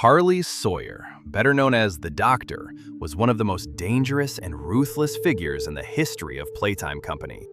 Harley Sawyer, better known as the Doctor, was one of the most dangerous and ruthless figures in the history of Playtime Company.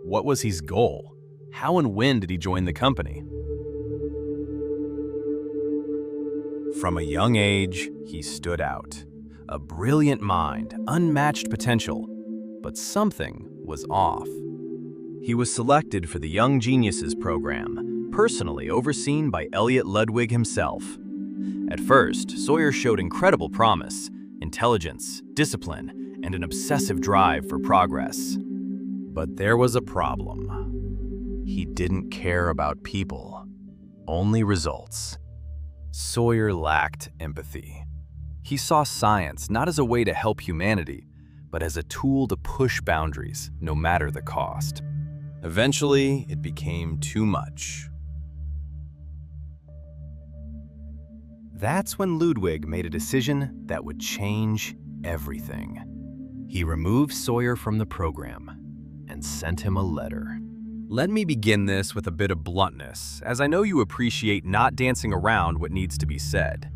What was his goal? How and when did he join the company? From a young age, he stood out. A brilliant mind, unmatched potential, but something was off. He was selected for the Young Geniuses program, personally overseen by Elliot Ludwig himself. At first, Sawyer showed incredible promise, intelligence, discipline, and an obsessive drive for progress. But there was a problem. He didn't care about people, only results. Sawyer lacked empathy. He saw science not as a way to help humanity, but as a tool to push boundaries, no matter the cost. Eventually, it became too much. That's when Ludwig made a decision that would change everything. He removed Sawyer from the program and sent him a letter. Let me begin this with a bit of bluntness, as I know you appreciate not dancing around what needs to be said.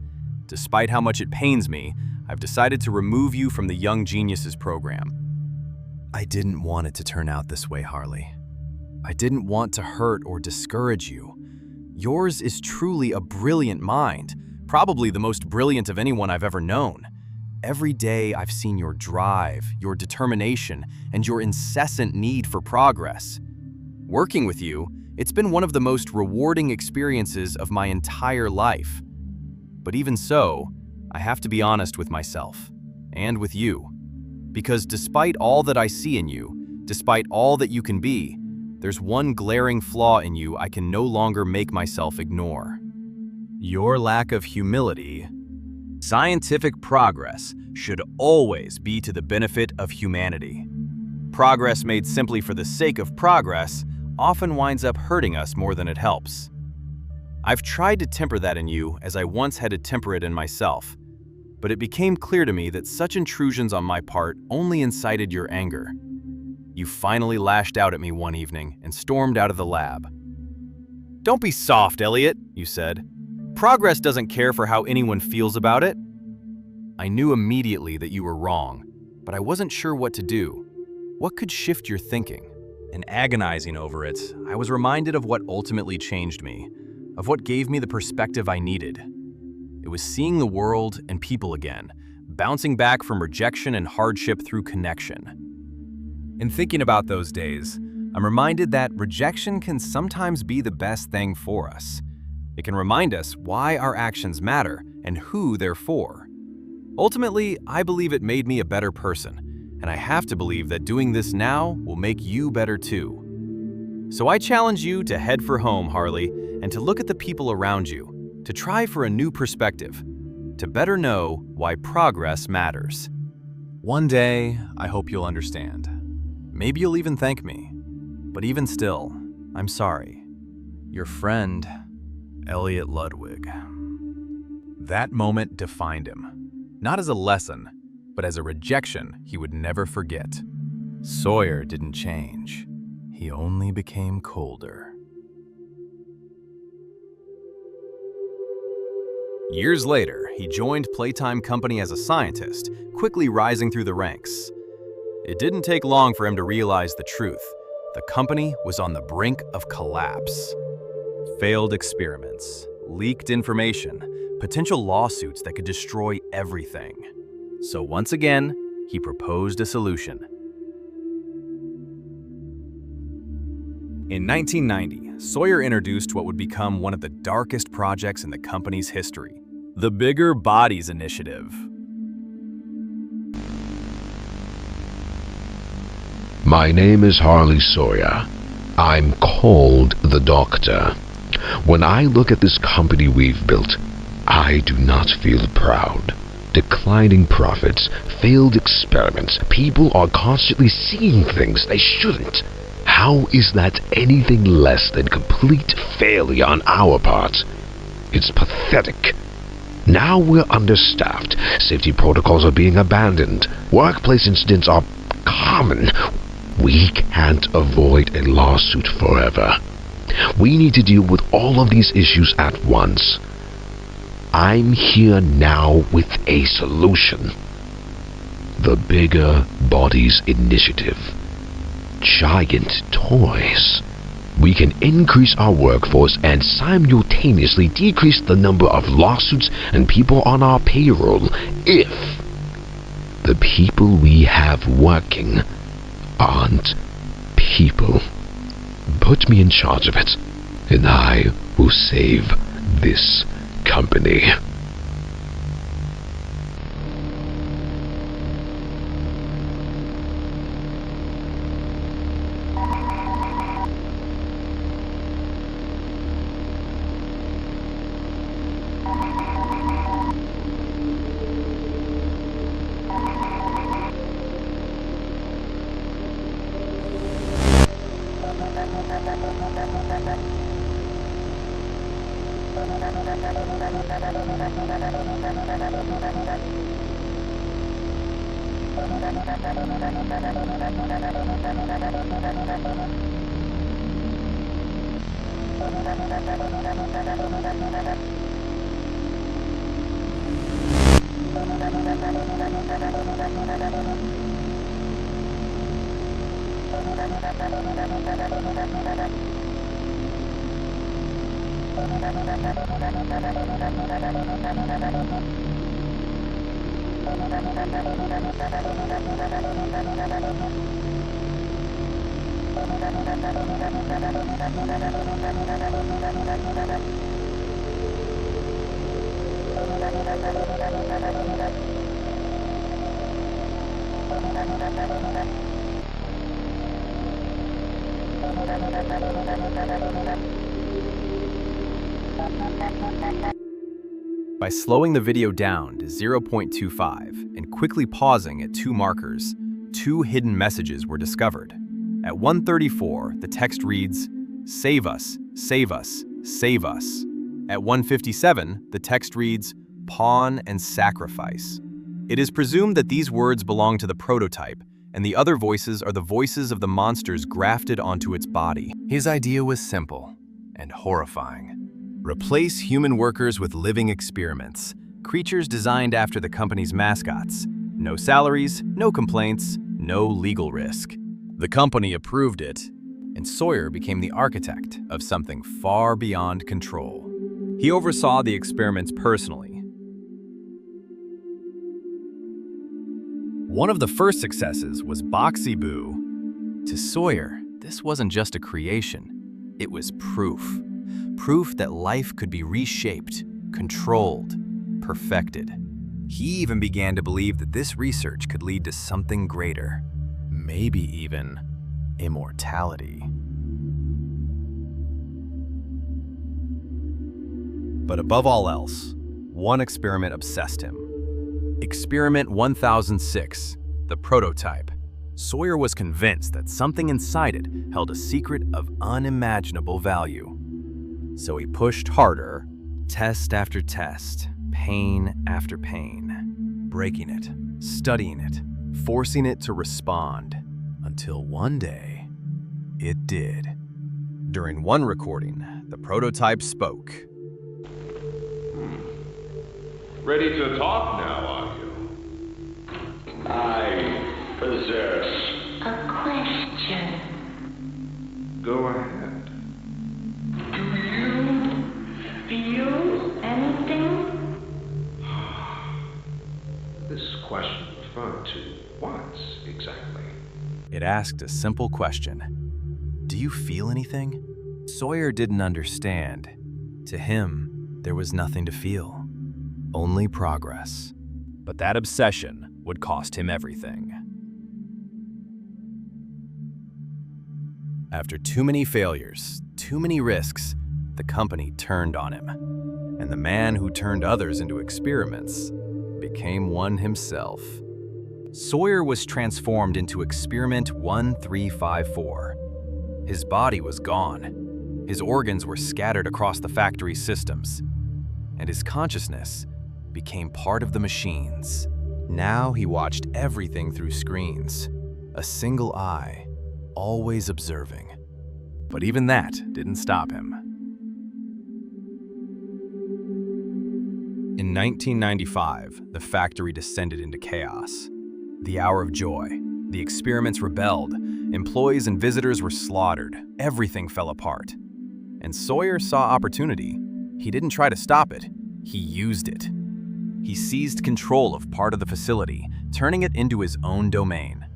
Despite how much it pains me, I've decided to remove you from the Young Geniuses program. I didn't want it to turn out this way, Harley. I didn't want to hurt or discourage you. Yours is truly a brilliant mind, probably the most brilliant of anyone I've ever known. Every day I've seen your drive, your determination, and your incessant need for progress. Working with you, it's been one of the most rewarding experiences of my entire life. But even so, I have to be honest with myself, and with you. Because despite all that I see in you, despite all that you can be, there's one glaring flaw in you I can no longer make myself ignore. Your lack of humility. Scientific progress should always be to the benefit of humanity. Progress made simply for the sake of progress often winds up hurting us more than it helps. I've tried to temper that in you as I once had to temper it in myself, but it became clear to me that such intrusions on my part only incited your anger. You finally lashed out at me one evening and stormed out of the lab. "Don't be soft, Elliot," you said. "Progress doesn't care for how anyone feels about it." I knew immediately that you were wrong, but I wasn't sure what to do. What could shift your thinking? And agonizing over it, I was reminded of what ultimately changed me, of what gave me the perspective I needed. It was seeing the world and people again, bouncing back from rejection and hardship through connection. In thinking about those days, I'm reminded that rejection can sometimes be the best thing for us. It can remind us why our actions matter and who they're for. Ultimately, I believe it made me a better person, and I have to believe that doing this now will make you better too. So I challenge you to head for home, Harley, and to look at the people around you, to try for a new perspective, to better know why progress matters. One day, I hope you'll understand. Maybe you'll even thank me. But even still, I'm sorry. Your friend, Elliot Ludwig. That moment defined him, not as a lesson, but as a rejection he would never forget. Sawyer didn't change. He only became colder. Years later, he joined Playtime Company as a scientist, quickly rising through the ranks. It didn't take long for him to realize the truth. The company was on the brink of collapse. Failed experiments, leaked information, potential lawsuits that could destroy everything. So once again, he proposed a solution. In 1990, Sawyer introduced what would become one of the darkest projects in the company's history, the Bigger Bodies Initiative. My name is Harley Sawyer. I'm called the Doctor. When I look at this company we've built, I do not feel proud. Declining profits, failed experiments, people are constantly seeing things they shouldn't. How is that anything less than complete failure on our part? It's pathetic. Now we're understaffed, safety protocols are being abandoned, workplace incidents are common. We can't avoid a lawsuit forever. We need to deal with all of these issues at once. I'm here now with a solution. The Bigger Bodies Initiative. Giant toys. We can increase our workforce and simultaneously decrease the number of lawsuits and people on our payroll if the people we have working aren't people. Put me in charge of it, and I will save this company. By slowing the video down to 0.25 and quickly pausing at 2 markers, 2 hidden messages were discovered. At 1:34, the text reads, "Save us, save us, save us." At 1:57, the text reads, "Pawn and sacrifice." It is presumed that these words belong to the prototype, and the other voices are the voices of the monsters grafted onto its body. His idea was simple and horrifying. Replace human workers with living experiments, creatures designed after the company's mascots. No salaries, no complaints, no legal risk. The company approved it, and Sawyer became the architect of something far beyond control. He oversaw the experiments personally. One of the first successes was Boxy Boo. To Sawyer, this wasn't just a creation, it was proof. Proof that life could be reshaped, controlled, perfected. He even began to believe that this research could lead to something greater, maybe even immortality. But above all else, one experiment obsessed him. Experiment 1006, the prototype. Sawyer was convinced that something inside it held a secret of unimaginable value. So he pushed harder, test after test, pain after pain, breaking it, studying it, forcing it to respond, until one day, it did. During one recording, the prototype spoke. Ready to talk now, are you? I possess... A question. Go ahead. Do you feel anything? This question referred to what, exactly? It asked a simple question. Do you feel anything? Sawyer didn't understand. To him, there was nothing to feel. Only progress. But that obsession would cost him everything. After too many failures, too many risks, the company turned on him. And the man who turned others into experiments became one himself. Sawyer was transformed into Experiment 1354. His body was gone. His organs were scattered across the factory systems. And his consciousness became part of the machines. Now he watched everything through screens, a single eye, always observing. But even that didn't stop him. In 1995, the factory descended into chaos. The hour of joy. The experiments rebelled. Employees and visitors were slaughtered. Everything fell apart. And Sawyer saw opportunity. He didn't try to stop it. He used it. He seized control of part of the facility, turning it into his own domain.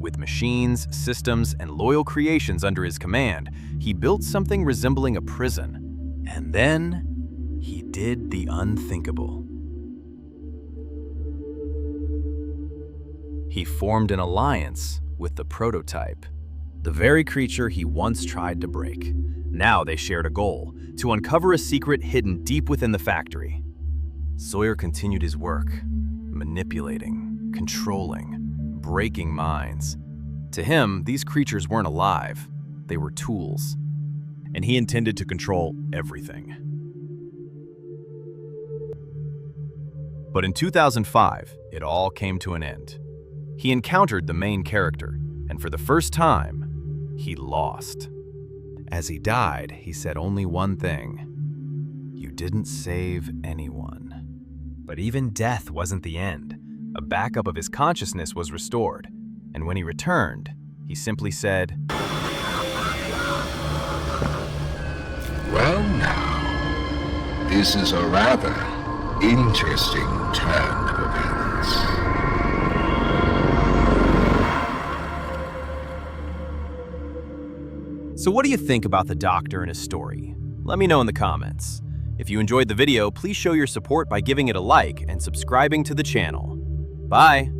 With machines, systems, and loyal creations under his command, he built something resembling a prison. And then, he did the unthinkable. He formed an alliance with the prototype, the very creature he once tried to break. Now they shared a goal, to uncover a secret hidden deep within the factory. Sawyer continued his work, manipulating, controlling, breaking minds. To him, these creatures weren't alive, they were tools. And he intended to control everything. But in 2005, it all came to an end. He encountered the main character, and for the first time, he lost. As he died, he said only one thing: "You didn't save anyone." But even death wasn't the end. A backup of his consciousness was restored, and when he returned, he simply said, Well now, this is a rather interesting turn of events. So what do you think about the Doctor and his story? Let me know in the comments. If you enjoyed the video, please show your support by giving it a like and subscribing to the channel. Bye!